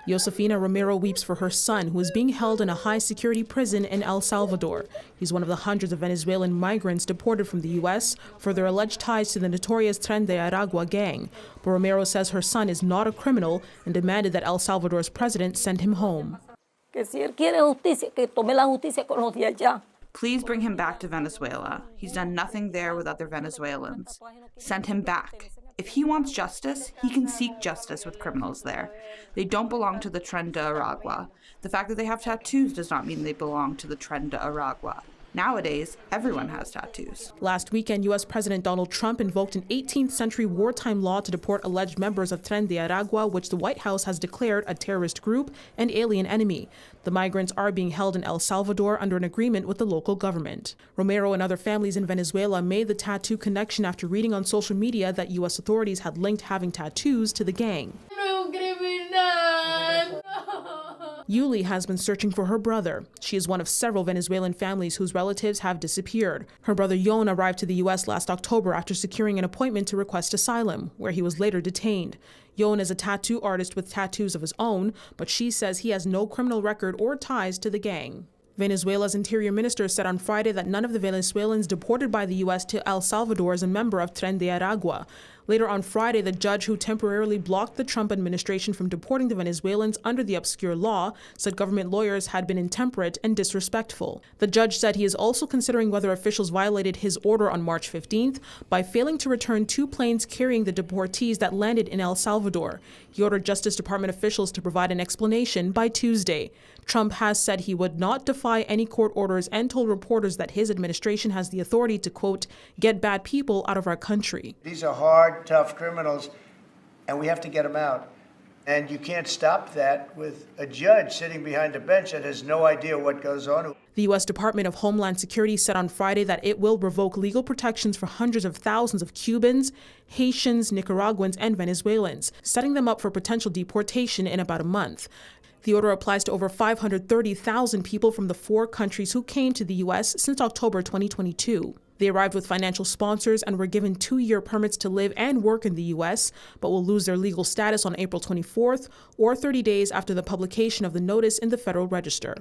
Josefina Romero weeps for her son, who is being held in a high-security prison in El Salvador. He's one of the hundreds of Venezuelan migrants deported from the U.S. for their alleged ties to the notorious Tren de Aragua gang. But Romero says her son is not a criminal and demanded that El Salvador's president send him home. Please bring him back to Venezuela. He's done nothing there with other Venezuelans. Send him back. If he wants justice, he can seek justice with criminals there. They don't belong to the Tren de Aragua. The fact that they have tattoos does not mean they belong to the Tren de Aragua. Nowadays, everyone has tattoos. Last weekend, U.S. President Donald Trump invoked an 18th century wartime law to deport alleged members of Tren de Aragua, which the White House has declared a terrorist group and alien enemy. The migrants are being held in El Salvador under an agreement with the local government. Romero and other families in Venezuela made the tattoo connection after reading on social media that U.S. authorities had linked having tattoos to the gang. Yuli has been searching for her brother. She is one of several Venezuelan families whose relatives have disappeared. Her brother Yon arrived to the U.S. last October after securing an appointment to request asylum, where he was later detained. Yon is a tattoo artist with tattoos of his own, but she says he has no criminal record or ties to the gang. Venezuela's interior minister said on Friday that none of the Venezuelans deported by the U.S. to El Salvador is a member of Tren de Aragua. Later on Friday, the judge who temporarily blocked the Trump administration from deporting the Venezuelans under the obscure law said government lawyers had been intemperate and disrespectful. The judge said he is also considering whether officials violated his order on March 15th by failing to return 2 planes carrying the deportees that landed in El Salvador. He ordered Justice Department officials to provide an explanation by Tuesday. Trump has said he would not defy any court orders and told reporters that his administration has the authority to, quote, get bad people out of our country. These are hard, tough criminals, and we have to get them out. And you can't stop that with a judge sitting behind a bench that has no idea what goes on. The U.S. Department of Homeland Security said on Friday that it will revoke legal protections for hundreds of thousands of Cubans, Haitians, Nicaraguans, and Venezuelans, setting them up for potential deportation in about a month. The order applies to over 530,000 people from the 4 countries who came to the U.S. since October 2022. They arrived with financial sponsors and were given 2-year permits to live and work in the U.S., but will lose their legal status on April 24th or 30 days after the publication of the notice in the Federal Register.